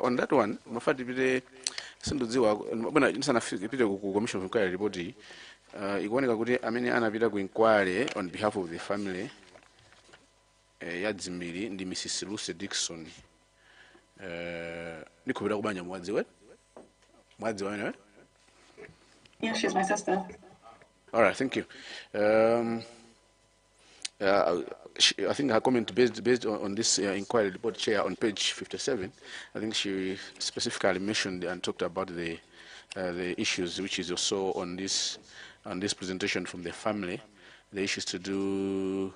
on that one, mafati pite sindudziwa bwana nisana pite ku commission of inquiry report ikuoneka kuti amene anapita ku inquiry on behalf of the family ya Dzimbiri ndi Mrs. Lucy Dixon. Nikupita kubanja mwadziwe? Mwadziwe anyway? Yeah, she's my sister. All right, thank you. I think her comment based on this inquiry report, Chair, on page 57, I think she specifically mentioned and talked about the issues which is also on this presentation from the family, the issues to do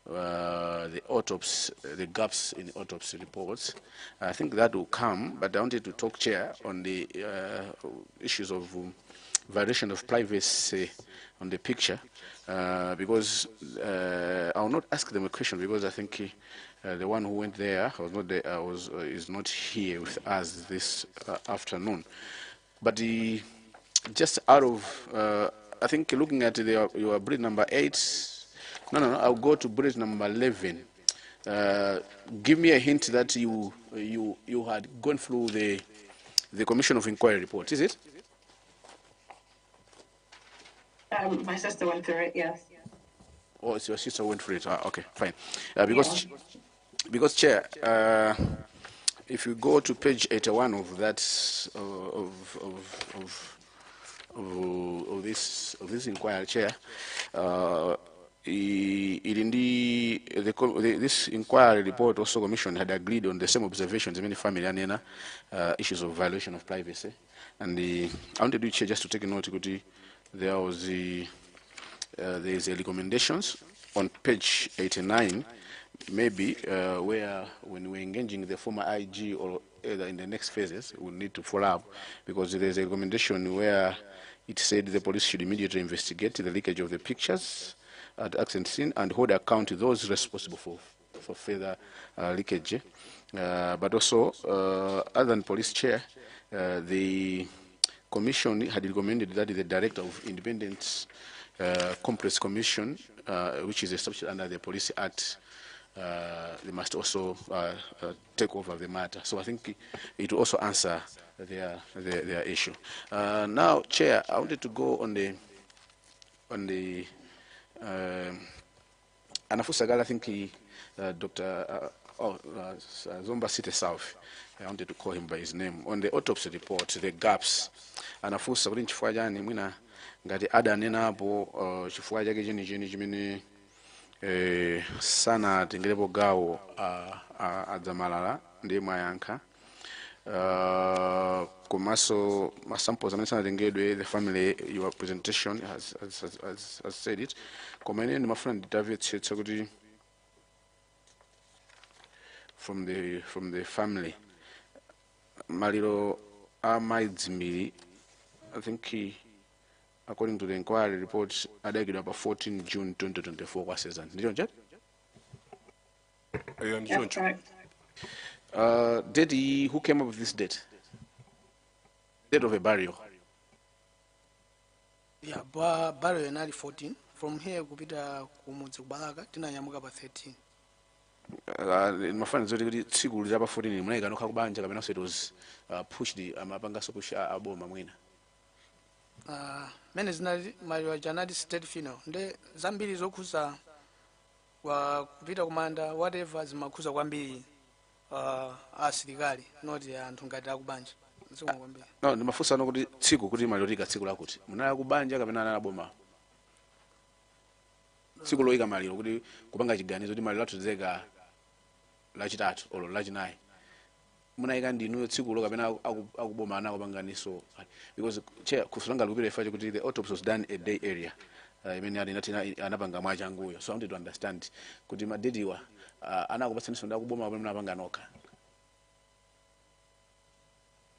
the autopsy, the gaps in the autopsy reports. I think that will come, but I wanted to talk, Chair, on the issues of violation of privacy on the picture, because I will not ask them a question because I think the one who went there was not there, is not here with us this afternoon. But just out of, I think looking at your bridge number 8, no, I'll go to bridge number 11. Give me a hint that you had gone through the Commission of Inquiry report, is it? My sister went through it, yes. Oh, it's your sister went through it. Okay, fine. Because Chair, if you go to page 81 of that of this inquiry, Chair, this inquiry report also commission had agreed on the same observations, many family and issues of violation of privacy, and I wanted to Chair just to take a note. There was there's a recommendations on page 89, maybe where when we're engaging the former IG or either in the next phases, we'll need to follow up, because there's a recommendation where it said the police should immediately investigate the leakage of the pictures at accident scene and hold account to those responsible for further leakage. But also, other than police, Chair, the Commission had recommended that the Director of Independent Complex Commission, which is established under the Police Act, they must also take over the matter. So I think it will also answer their issue. Now, Chair, I wanted to go on the Anafusagala, I think Dr. Zomba City South. I wanted to call him by his name. On the autopsy report, the gaps. Anafusa kuli nchifukwa chani mwina ngati adanena apo chifukwa chake chimene sana atengerepo gawo adzamalala ndiye mwayankha. Komanso masamples amene sanatengedwe, the family, your presentation has said it. Koma ine ndimafuna nditavetse kuti from the family, maliro mayi Dzimbiri, I think according to the inquiry report, adagidwa about 14 June 2024 kwa season. Ndiyo nje? That's correct. Who came up with this date? Date of a burial. Yeah, burial inali 14. From here kupita kumudzi kubalaka tinanyamuka pa 13. Mafana zoti kuti tsiku lija pa 14 munayika nokha kubanja kapena it was pushed amapanga so push aboma mwina. Mene zinali maliro janadi state final. Nde zambiri zokhuza kwa kupita kumanda whatever zimakhuza kwambiri asilikali not anthu ngati akubanja. No, ndimafunsa kuti tsiku kuti maliro lika tsiku lakuti munali kubanja kapena anali aboma. Tsiku loyika maliro kuti kupanga chiganizo kuti maliro latuzeka lachitatu olo lachinayi munayika ndinuyo tsikulo kapena akuboma ana kupanganiso, because Chair kusulanga lupira ifaje kuti the autopsy was done a day area imene anapanga mwachanguyo. So I wanted to understand kuti madediwa anakupatsanso ndakuboma pamene anapanga nokha.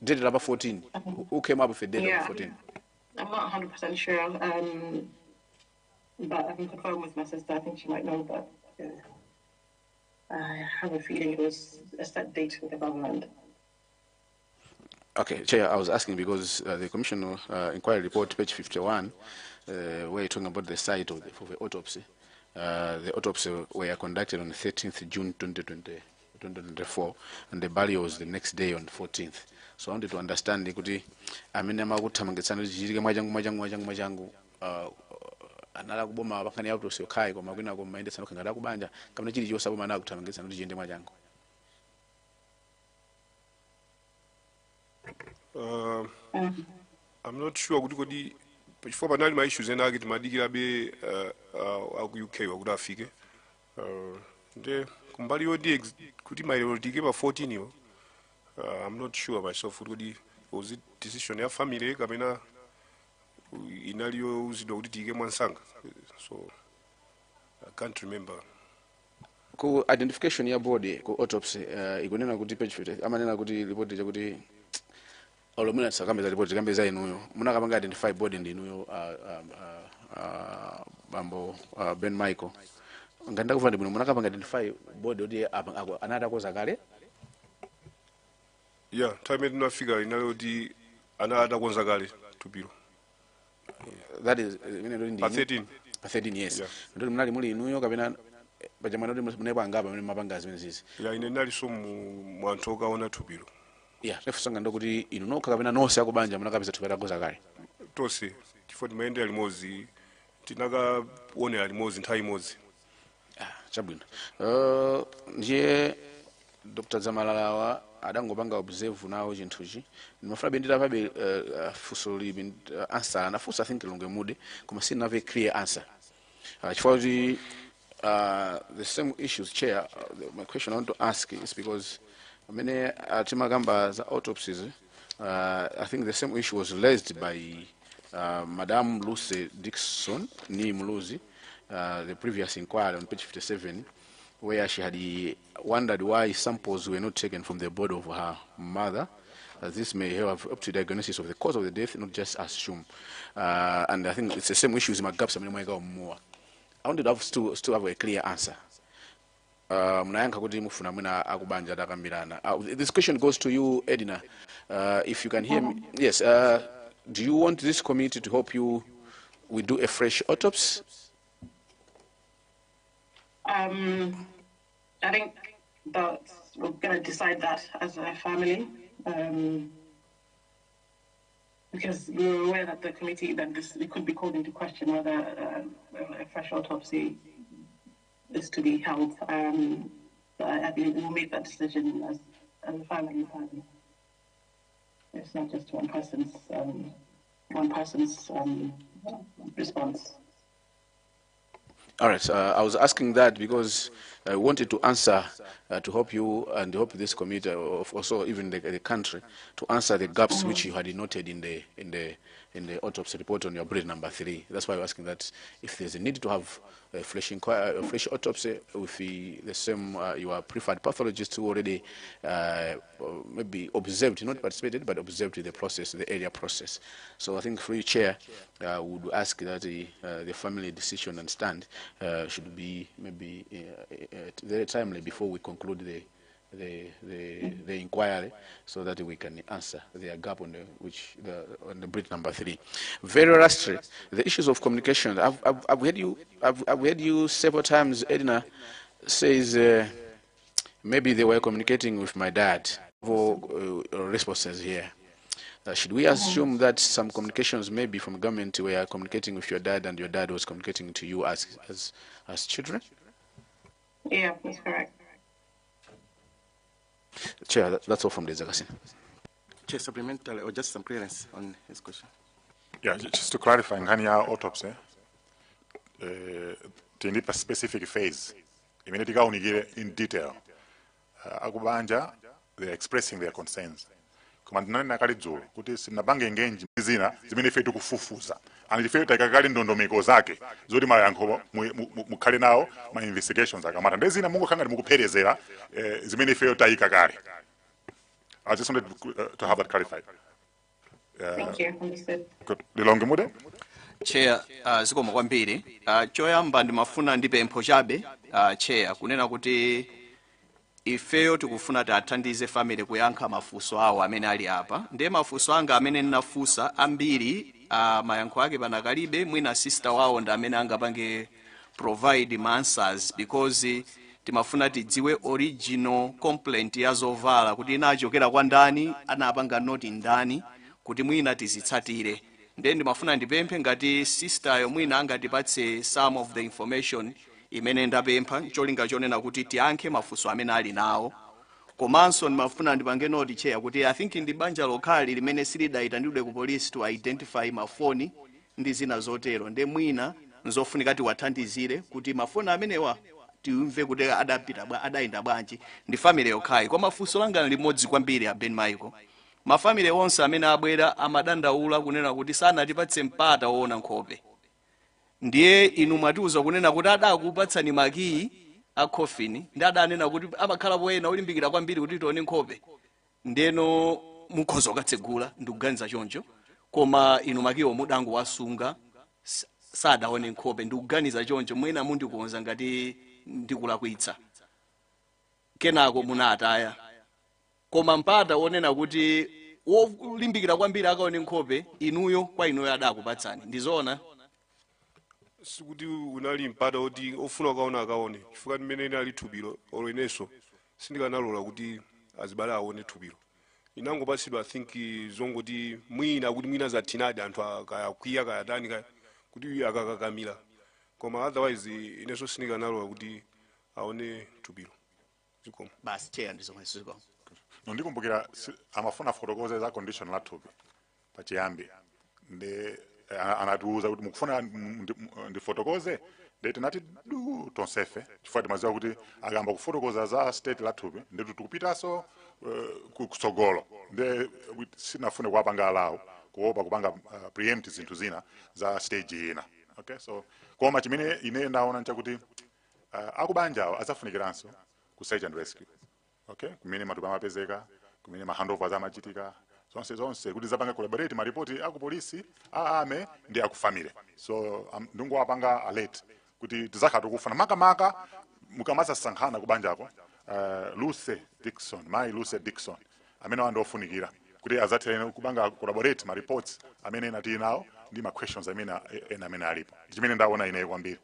Date lapa 14. Who came up with a date of 14? I'm not 100% sure, but I can confirm with my sister. I think she might know, but I have a feeling it was a set date with the government. Okay, Chair, I was asking because the Commission Inquiry Report, page 51, where you're talking about the site of the autopsy. The autopsy were conducted on the 13th June 2024, and the burial was the next day on the 14th. So I wanted to understand kuti amene amakuthamangitsana chichitike mwachangu anala kuboma pankhani ya autopsy yokhayi koma kwina koma mayendetsano ngati akubanja kapena chilichonse aboma anakuthamangitsa kuti chiyende mwachangu. I'm not sure kuti kodi chifukwa panali ma issues ena ake timadikirabe aku UK wakuti afike nde kumbali yoti kuti mailero tike pa 14 iwo I'm not sure myself kuti was it decision ya family kapena inaliyo uzidwa kuti tike mwansanga, so I can't remember. Ku identification ya body ku autopsy ikunena kuti page 50 amanena kuti report yakuti olomuna sakameza report kambeza inuyo munakapanga identify body ndi inuyo bambo Ben Michael nganda kuvanda bwino munakapanga identify body odi anati akoza kale. Yeah, time inafika inaloti anati akoza kale tupiro. That is ndi 13 yes. Yeah. Ndo munali muli inuyo kapena bajamana ndo munepa ngapa mune mapanga zimene zizi. Yeah, ine nali so mwantoka ona tupiro. Yeah, refusanga ndo kuti inu nokha kapena nonse akubanja munakapeza tupira akoza kale. Tose chifoti maende alimozi tinakaonera alimozi nthawi imodzi. Chabwino. Ndiye Dr. Zamalalawa adangopanga observe nawo chinthuchi ndimafuna bendita pabe funso libi answer na funso I think longe mude koma sina very clear answer chifukwa kuti the same issues chair my question I want to ask is because amene atimagamba za autopsies I think the same issue was raised by Madam Lucy Dixon ni Muluzi the previous inquiry on page 57 where she had wondered why samples were not taken from the body of her mother. This may have up to diagnosis of the cause of the death, not just assume. And I think it's the same issues in my gaps. I wanted to have to have a clear answer. This question goes to you, Edina. If you can hear me. Yes. Do you want this committee to help you? We do a fresh autopsy? I think that we're going to decide that as a family, because we're aware that the committee, that it could be called into question whether a fresh autopsy is to be held. I believe we'll make that decision as a family. It's not just one person's response. All right, I was asking that because I wanted to answer to help you and help this committee, also even the country, to answer the gaps which you had noted in the autopsy report on your breed number 3. That's why I'm asking that if there's a need to have a fresh autopsy with the same your preferred pathologist who already maybe observed, not participated, but observed the process, the area process. So I think for you, Chair, would ask that the family decision and stand should be maybe very timely before we conclude the inquiry, so that we can answer the gap on the breed number 3. Very lastly, the issues of communication. I've heard you several times. Edina says maybe they were communicating with my dad. For responses here, should we assume that some communications maybe from government were communicating with your dad, and your dad was communicating to you as children? Yeah, that's correct. Chair, that's all from the Zagasin. Chair, supplementary or just some clearance on his question? Yeah, just to clarify, ngani ya autopsy, tinipa specific phase. Immediately unigire in detail. Akubanja, they're expressing their concerns. Kumandinani nakali dzulu, kuti sinabange ngenji zina, zimene fetu kufufuza. Anilifetu taikakali ndondomeko zake, zodi mayankho mukhale nawo, ma investigations akamata. Ndezina mungu khanga mukupherezera, zimene fetu taikakali. I just wanted to have that clarified. Thank you. Understood. Good. Lilonge mude? Chair, zikomo kwambiri. Choyamba ndimafuna ndipempho chabe, Chair, kunena kuti ifeyo tikufuna tathandize family kuyankha mafunso awo amene ali apa. Ndiye mafunso anga amene nnafunsa ambiri mayankho ake panakalibe, mwina sister wawo ndi amene angapange provide answers, because timafuna tidziwe original complaint ya zovala kuti inachokera kwa ndani, anapanga noti ndani, kuti mwina tizitsatire. Then ndimafuna ndipemphe ngati sister yomwina angatipatse some of the information imene ndapempha cholinga chonena kuti tiyankhe mafunso amene ali nawo. Komanso ndimafuna ndipange noti chair kuti I think ndi banja lokhali limene silidayitanidwe ku police to identify mafoni ndi zina zotero. Nde mwina nzofunika tiwathandizire kuti mafoni amenewa tiumve kuti adayenda bwanji ndi family yokhayi. Kwa mafunso langa limodzi kwambiri a Ben Michael. Mafamily onse amene abwera amadandaula kunena kuti sanatipatse mpata woona nkhope. Ndiye inu mwatiuza kunena kuti adakupatsani makiyi a coffin ndi adanena kuti amakhala poyena olimbikira kwambiri kuti tione nkhope. Ndeno mukhoza kukatsegula ndikuganiza choncho. Koma inu makiwo mudango wasunga sadaone nkhope ndikuganiza choncho mwina mundikuonza ngati ndikulakwitsa. Kenako munataya. Koma mpata onena kuti wolimbikira kwambiri akaone nkhope inuyo kwa inuyo adakupatsani. Ndizoona? Sikuti unali mpata oti ofuna akaone chifukwa mmene ali thupilo olo ineso sindikanalola kuti azibale aone thupilo. Inangopatsidwa I think zongoti mwina kuti mwina zathinadi anthu akayakwiya kayatani kuti akakakamira. Koma otherwise ineso sindikanalola kuti aone thupilo. Zikomo. Basi chair ndizomwe zikomo. Ndikumbukira amafuna fotokoze za condition la thupi pachiyambi ndi anatiuza kuti mukufuna ndifotokoze ndeti nati du tonsefe chifukwa timaziwa kuti akamba kufotokoza za state la thupi ndi tikupitaso kutsogolo ndi sinafune kuwapanga alawo kuopa kupanga preempt zinthu zina za stage ina. Okay, so koma chimene ine ndaona nchakuti akubanjawa azafunikiranso ku search and rescue. Okay, kumene matupi amapezeka, kumene mahandovers amachitika, zonse kuti zapanga collaborate maripoti aku polisi, ame ndi akufamile. So ndungu wapanga alert kuti tizakhala tikufuna maka mukamasa sankhana kubanjako Luce Dixon, mayi Luce Dixon amene wandofunikira kuti azathene kubanga collaborate reports amene nati nawo ndi ma questions amene alipo. Chimene ndaona ine kwambiri.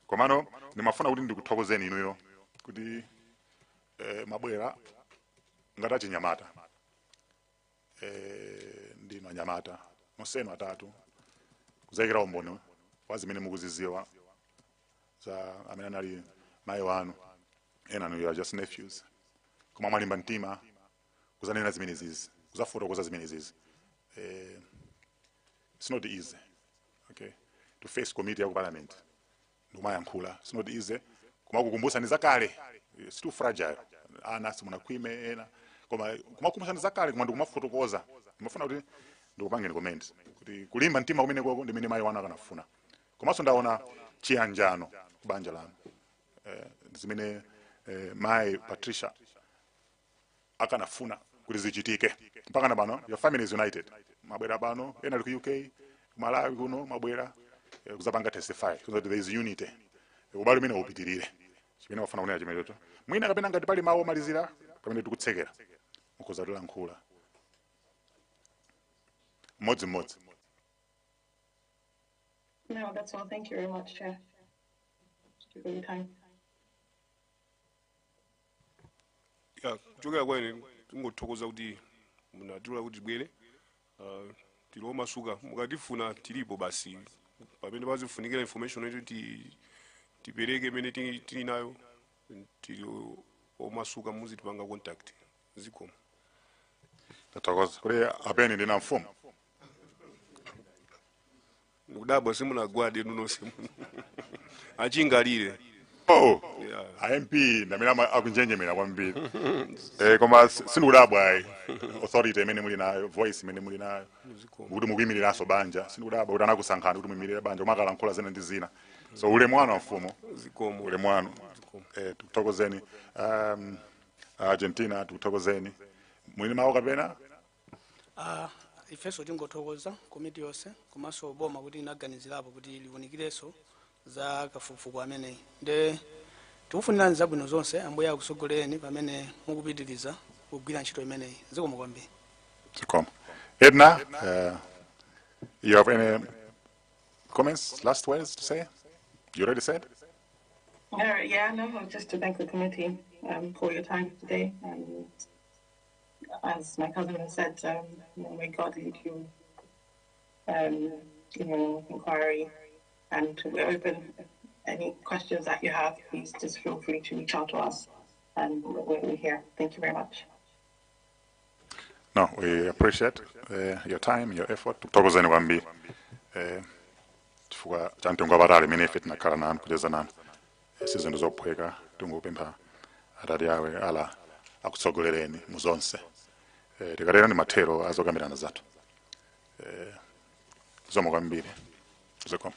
Komano ndimafuna kuti ndikuthokozeni inuyo kuti mabwera ngati achinyamata ndino anyamata mosenu atatu kuzayikira umboni wa zimene mukuziziwa za amene anali mayi wanu ena you are just nephews koma mwalimba mtima kuzanena zimene zizi kuzafotokoza zimene zizi. It's not easy, okay, to face committee ya ku parliament ndikumayankhula. It's not easy kumakukumbusa ni zakale, it's too fragile. Ana simunakwime ena koma kumakumbusha ni zakale koma ndikumafotokoza ndimafuna kuti ndikupangeni comment kuti kulimba mtima kumene kwako ndimene mayi wanu akanafuna. Komanso ndaona chiyanjano kubanja lanu zimene mayi Patricia akanafuna kuti zichitike mpaka na pano your family is united. Mabwera pano ena ali ku UK Malawi kuno mabwera kuzapanga testify so that there is unity. Ubali umene upitirire chimene wafuna kunena chimene choto mwina kapena ngati pali mawu omalizira pamene tikutsekera mukhoza kulankhula mmodzi. No, that's all. Thank you very much, Chair. Thank you for your time. Yeah, kuchokera kwene tingothokoza kuti munatula kuti bwere tilo masuka mukatifuna tilipo basi pamene pazifunikira information yetu tipereke mene tili nayo tilo omasuka muzitipanga contact. Zikomo. Tathokoza kuti apeni ndina mfumu ndikudabwa simunagwade nonse achingalire. IMP ndamene akunjenjemera kwambiri koma sindikudabwa authority imene muli nayo, voice imene muli nayo kuti mukuyimiriranso banja. Sindikudabwa kuti anakusankhani kuti muyimirire banja koma akalankhula zina ndi zina. So ule mwana wa mfumu ule mwana tikuthokozeni. Argentina tikuthokozeni. Mwini mawu kapena ifeso tingothokoza komiti yonse komanso boma kuti inaganizirapo kuti liwunikireso za kafukufuku ameneyi. Nde tikufunirani zabwino zonse ambuye akusogolereni pamene mukupitiriza kugwira ntchito imeneyi. Zikomo kwambiri. Zikomo. Edna, you have any comments, last words to say? You already said? Yeah, no, just to thank the committee for your time today. As my cousin has said, may God lead you inquiry, and we're open. Any questions that you have, please just feel free to reach out to us, and we're here. Thank you very much. No, we appreciate your time, your effort. Tukutokozeni kwambiri chifukwa cha mtengo wabatali imene ife tinakhala nanu kucheza nanu sizinthu zophweka. Tingopempha atati awe ala akutsogolereni mu zonse. Tikalera ndi mathero azokambirana zathu. Zomwe kwambiri. Zikomo.